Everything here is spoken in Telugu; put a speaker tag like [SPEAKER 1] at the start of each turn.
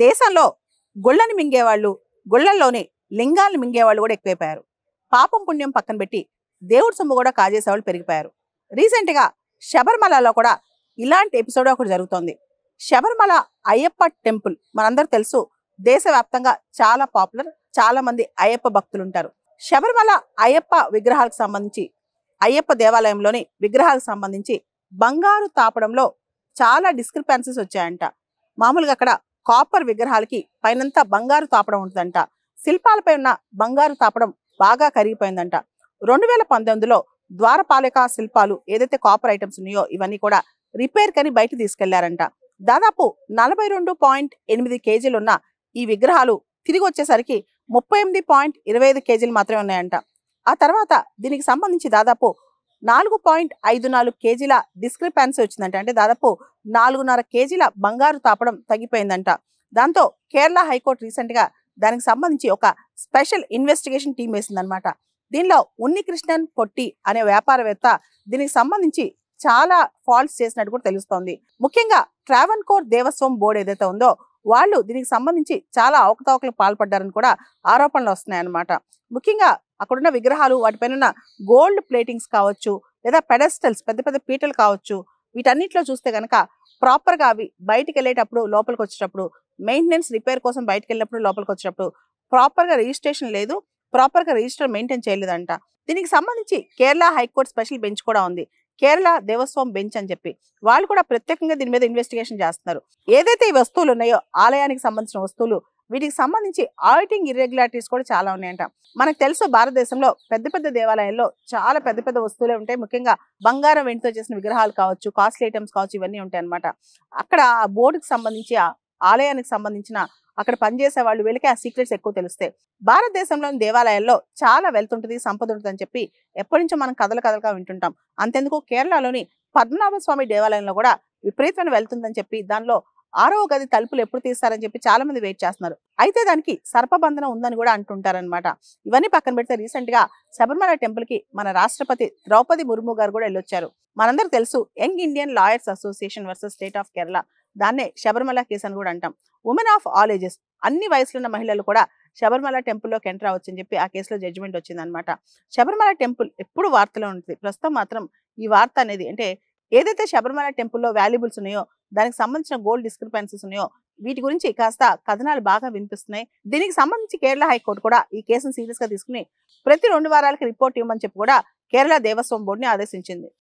[SPEAKER 1] దేశంలో గుళ్ళని మింగేవాళ్ళు, గుళ్ళల్లోని లింగాలను మింగేవాళ్ళు కూడా ఎక్కువైపోయారు. పాపం పుణ్యం పక్కన పెట్టి దేవుడి సొమ్ము కూడా కాజేసేవాళ్ళు పెరిగిపోయారు. రీసెంట్గా శబరిమలలో కూడా ఇలాంటి ఎపిసోడ్ ఒకటి జరుగుతోంది. శబరిమల అయ్యప్ప టెంపుల్ మనందరూ తెలుసు, దేశవ్యాప్తంగా చాలా పాపులర్. చాలా మంది అయ్యప్ప భక్తులు ఉంటారు. శబరిమల అయ్యప్ప విగ్రహాలకు సంబంధించి, అయ్యప్ప దేవాలయంలోని విగ్రహాలకు సంబంధించి బంగారు తాపడంలో చాలా డిస్క్రిపెన్సీస్ వచ్చాయంట. మామూలుగా అక్కడ కాపర్ విగ్రహాలకి పైనంతా బంగారు తాపడం ఉంటుందంట. శిల్పాలపై ఉన్న బంగారు తాపడం బాగా కరిగిపోయిందంట. 2019లో ద్వారపాలక శిల్పాలు ఏదైతే కాపర్ ఐటమ్స్ ఉన్నాయో ఇవన్నీ కూడా రిపేర్ కని బయట తీసుకెళ్లారంట. దాదాపు 42.8 కేజీలు ఉన్న ఈ విగ్రహాలు తిరిగి వచ్చేసరికి 38.25 కేజీలు మాత్రమే ఉన్నాయంట. ఆ తర్వాత దీనికి సంబంధించి దాదాపు 4.54 కేజీల డిస్క్రిపెన్సీ వచ్చిందంట. అంటే దాదాపు 4.5 కేజీల బంగారు తాపడం తగ్గిపోయిందంట. దాంతో కేరళ హైకోర్టు రీసెంట్ గా దానికి సంబంధించి ఒక స్పెషల్ ఇన్వెస్టిగేషన్ టీం వేసిందనమాట. దీనిలో ఉన్నికృష్ణన్ పొట్టి అనే వ్యాపారవేత్త దీనికి సంబంధించి చాలా ఫాల్ట్స్ చేసినట్టు కూడా తెలుస్తోంది. ముఖ్యంగా ట్రావెన్కోర్ దేవస్వం బోర్డు ఏదైతే ఉందో వాళ్ళు దీనికి సంబంధించి చాలా అవకతవకలకు పాల్పడ్డారని కూడా ఆరోపణలు వస్తున్నాయి అన్నమాట. ముఖ్యంగా అక్కడున్న విగ్రహాలు, వాటిపైన ఉన్న గోల్డ్ ప్లేటింగ్స్ కావచ్చు, లేదా పెడెస్టల్స్ పెద్ద పెద్ద పీటలు కావచ్చు, వీటన్నిటిలో చూస్తే కనుక ప్రాపర్గా అవి బయటికి వెళ్ళేటప్పుడు, లోపలికి వచ్చేటప్పుడు, మెయింటెనెన్స్ రిపేర్ కోసం బయటకు వెళ్ళినప్పుడు, లోపలికి వచ్చేటప్పుడు ప్రాపర్గా రిజిస్ట్రేషన్ లేదు, ప్రాపర్గా రిజిస్టర్ మెయింటైన్ చేయలేదంట. దీనికి సంబంధించి కేరళ హైకోర్టు స్పెషల్ బెంచ్ కూడా ఉంది, కేరళ దేవస్వం బెంచ్ అని చెప్పి. వాళ్ళు కూడా ప్రత్యేకంగా దీని మీద ఇన్వెస్టిగేషన్ చేస్తున్నారు. ఏదైతే ఈ వస్తువులు ఉన్నాయో ఆలయానికి సంబంధించిన వస్తువులు, వీటికి సంబంధించి ఆడిటింగ్ ఇర్రెగ్యులారిటీస్ కూడా చాలా ఉన్నాయంట. మనకు తెలుసు, భారతదేశంలో పెద్ద పెద్ద దేవాలయాల్లో చాలా పెద్ద పెద్ద వస్తువులే ఉంటాయి. ముఖ్యంగా బంగారం, వెండితో చేసిన విగ్రహాలు కావచ్చు, కాస్ట్లీ ఐటమ్స్ కావచ్చు, ఇవన్నీ ఉంటాయి అనమాట. అక్కడ ఆ బోర్డుకి సంబంధించి, ఆ ఆలయానికి సంబంధించిన అక్కడ పనిచేసే వాళ్ళు, వీళ్ళకి ఆ సీక్రెట్స్ ఎక్కువ తెలుస్తాయి. భారతదేశంలోని దేవాలయాల్లో చాలా వెల్త్ ఉంటుంది, సంపద ఉంటుంది అని చెప్పి ఎప్పటి నుంచో మనం కథలుగా వింటుంటాం. అంతెందుకు కేరళలోని పద్మనాభ స్వామి దేవాలయంలో కూడా విపరీతమైన వెళ్తుందని చెప్పి, దానిలో 6వ గది తలుపులు ఎప్పుడు తీస్తారని చెప్పి చాలా మంది వెయిట్ చేస్తున్నారు. అయితే దానికి సర్పబంధనం ఉందని కూడా అంటుంటారనమాట. ఇవన్నీ పక్కన పెడితే రీసెంట్ గా శబరిమల టెంపుల్ కి మన రాష్ట్రపతి ద్రౌపది ముర్ము గారు కూడా వెళ్ళొచ్చారు. మనందరూ తెలుసు, young Indian lawyers association versus state of Kerala, దాన్నే శబరిమల కేసు అని కూడా అంటాం. ఉమెన్ ఆఫ్ ఆల్ ఏజెస్, అన్ని వయసులో ఉన్న మహిళలు కూడా శబరిమల టెంపుల్లోకి ఎంటర్ అవ్వచ్చు అని చెప్పి ఆ కేసులో జడ్జిమెంట్ వచ్చిందనమాట. శబరిమల టెంపుల్ ఎప్పుడు వార్తలో ఉంటుంది. ప్రస్తుతం మాత్రం ఈ వార్త అనేది, అంటే ఏదైతే శబరిమల టెంపుల్లో వాల్యుబుల్స్ ఉన్నాయో, దానికి సంబంధించిన గోల్డ్ డిస్క్రిపెన్సీస్ ఉన్నాయో, వీటి గురించి కాస్త కథనాలు బాగా వినిపిస్తున్నాయి. దీనికి సంబంధించి కేరళ హైకోర్టు కూడా ఈ కేసును సీరియస్ గా తీసుకుని ప్రతి 2 వారాలకి రిపోర్ట్ ఇవ్వమని చెప్పి కూడా కేరళ దేవస్వం బోర్డుని ఆదేశించింది.